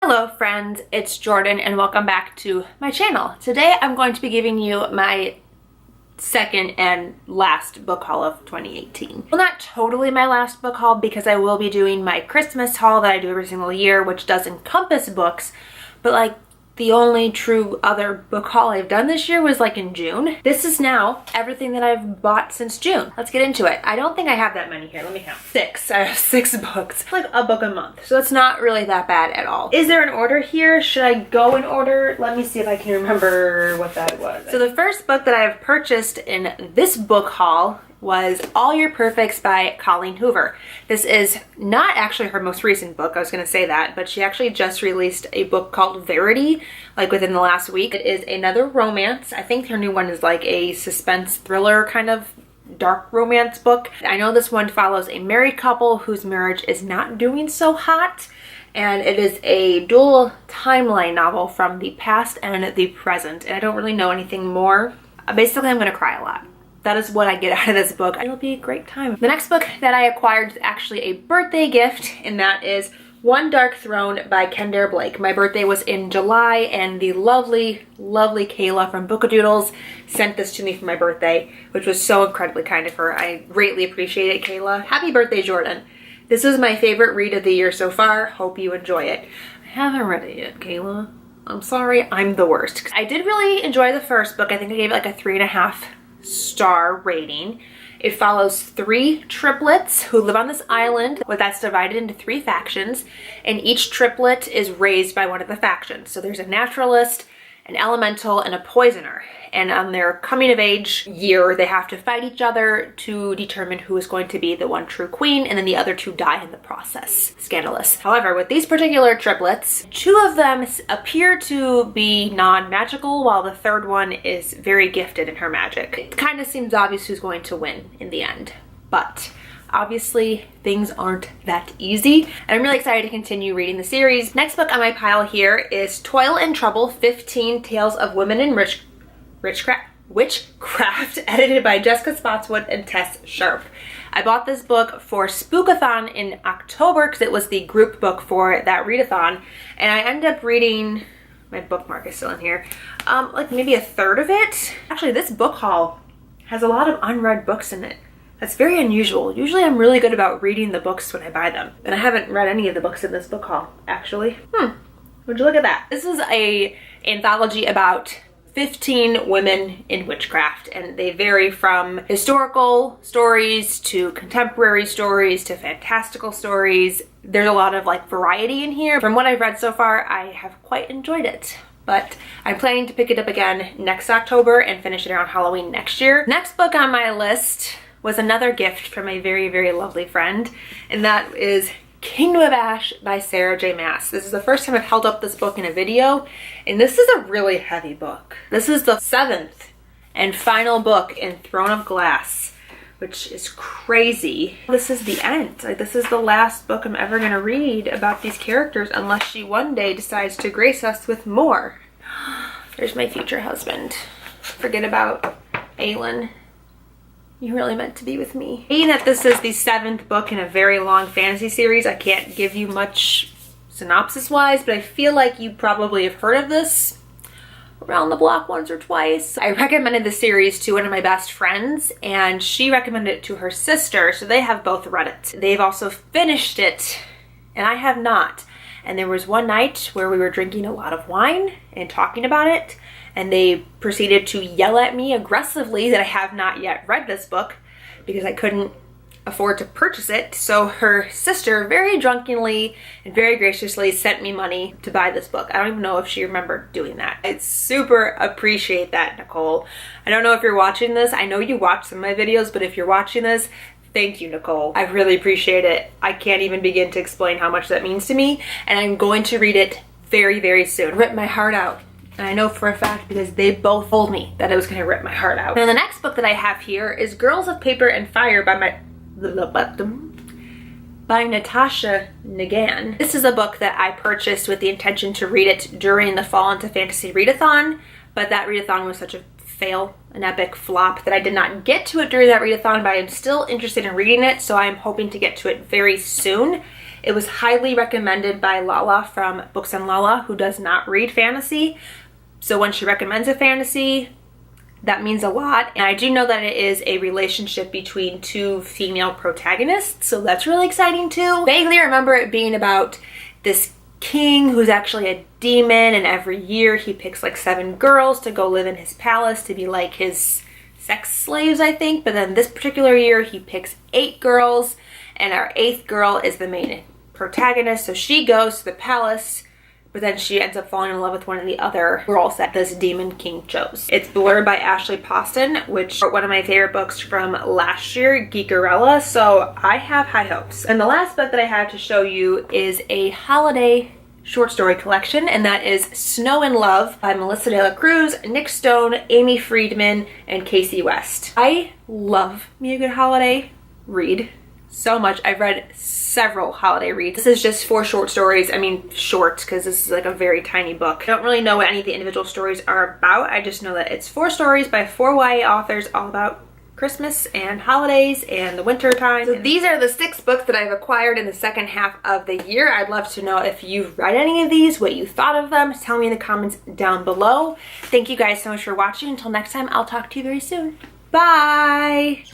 Hello friends, it's Jordan and welcome back to my channel. Today I'm going to be giving you my second and last book haul of 2018. Well, not totally my last book haul because I will be doing my Christmas haul that I do every single year, which does encompass books, but like the only true other book haul I've done this year was like in June. This is now everything that I've bought since June. Let's get into it. I don't think I have that many here. Let me count. Six. I have 6 books. Like a book a month. So it's not really that bad at all. Is there an order here? Should I go in order? Let me see if I can remember what that was. So the first book that I have purchased in this book haul was All Your Perfects by Colleen Hoover. This is not actually her most recent book, I was gonna say that, but she actually just released a book called Verity, like within the last week. It is another romance. I think her new one is like a suspense thriller kind of dark romance book. I know this one follows a married couple whose marriage is not doing so hot, and it is a dual timeline novel from the past and the present, and I don't really know anything more. Basically, I'm gonna cry a lot. That is what I get out of this book. It'll be a great time. The next book that I acquired is actually a birthday gift, and that is One Dark Throne by Kendare Blake. My birthday was in July, and the lovely, lovely Kayla from Bookadoodles sent this to me for my birthday, which was so incredibly kind of her. I greatly appreciate it, Kayla. Happy birthday, Jordan. This is my favorite read of the year so far. Hope you enjoy it. I haven't read it yet, Kayla. I'm sorry, I'm the worst. I did really enjoy the first book. I think I gave it like a 3.5 star rating. It follows 3 triplets who live on this island that's divided into 3 factions, and each triplet is raised by one of the factions. So there's a naturalist, an elemental, and a poisoner. And on their coming of age year, they have to fight each other to determine who is going to be the one true queen, and then the other 2 die in the process. Scandalous. However, with these particular triplets, 2 of them appear to be non-magical, while the third one is very gifted in her magic. It kind of seems obvious who's going to win in the end, but obviously things aren't that easy, and I'm really excited to continue reading the series. Next book on my pile here is Toil and Trouble, 15 Tales of Women in Witchcraft, edited by Jessica Spotswood and Tess Sharp. I bought this book for Spookathon in October because it was the group book for that readathon, and I ended up reading, my bookmark is still in here, like maybe a third of it. Actually, this book haul has a lot of unread books in it. That's very unusual. Usually I'm really good about reading the books when I buy them, and I haven't read any of the books in this book haul, actually. Would you look at that? This is a anthology about 15 women in witchcraft, and they vary from historical stories to contemporary stories to fantastical stories. There's a lot of like variety in here. From what I've read so far, I have quite enjoyed it, but I'm planning to pick it up again next October and finish it around Halloween next year. Next book on my list was another gift from a very, very lovely friend, and that is Kingdom of Ash by Sarah J. Maas. This is the first time I've held up this book in a video, and this is a really heavy book. This is the 7th and final book in Throne of Glass, which is crazy. This is the end. Like, this is the last book I'm ever gonna read about these characters unless she one day decides to grace us with more. There's my future husband. Forget about Aelin. You really meant to be with me. Being that this is the 7th book in a very long fantasy series, I can't give you much synopsis-wise, but I feel like you probably have heard of this around the block once or twice. I recommended the series to one of my best friends, and she recommended it to her sister, so they have both read it. They've also finished it, and I have not. And there was one night where we were drinking a lot of wine and talking about it, and they proceeded to yell at me aggressively that I have not yet read this book because I couldn't afford to purchase it. So her sister very drunkenly and very graciously sent me money to buy this book. I don't even know if she remembered doing that. I super appreciate that, Nicole. I don't know if you're watching this. I know you watch some of my videos, but if you're watching this, thank you, Nicole. I really appreciate it. I can't even begin to explain how much that means to me, and I'm going to read it very, very soon. Rip my heart out. And I know for a fact because they both told me that it was going to rip my heart out. And the next book that I have here is Girls of Paper and Fire by Natasha Nagan. This is a book that I purchased with the intention to read it during the Fall into Fantasy readathon, but that readathon was such a fail, an epic flop, that I did not get to it during that readathon, but I am still interested in reading it, so I'm hoping to get to it very soon. It was highly recommended by Lala from Books and Lala, who does not read fantasy. So when she recommends a fantasy, that means a lot. And I do know that it is a relationship between two female protagonists, so that's really exciting too. Vaguely remember it being about this king who's actually a demon, and every year he picks like 7 girls to go live in his palace to be like his sex slaves, I think. But then this particular year he picks 8 girls, and our 8th girl is the main protagonist. So she goes to the palace, but then she ends up falling in love with one of the other girls that this demon king chose. It's blurred by Ashley Poston, which wrote one of my favorite books from last year, Geekerella, so I have high hopes. And the last book that I have to show you is a holiday short story collection, and that is Snow in Love by Melissa De La Cruz, Nick Stone, Amy Friedman, and Casey West. I love me a good holiday read so much. I've read several holiday reads. This is just 4 short stories. I mean short, because this is like a very tiny book. I don't really know what any of the individual stories are about. I just know that it's 4 stories by 4 YA authors all about Christmas and holidays and the winter time. So these are the 6 books that I've acquired in the second half of the year. I'd love to know if you've read any of these, what you thought of them. Tell me in the comments down below. Thank you guys so much for watching. Until next time, I'll talk to you very soon. Bye!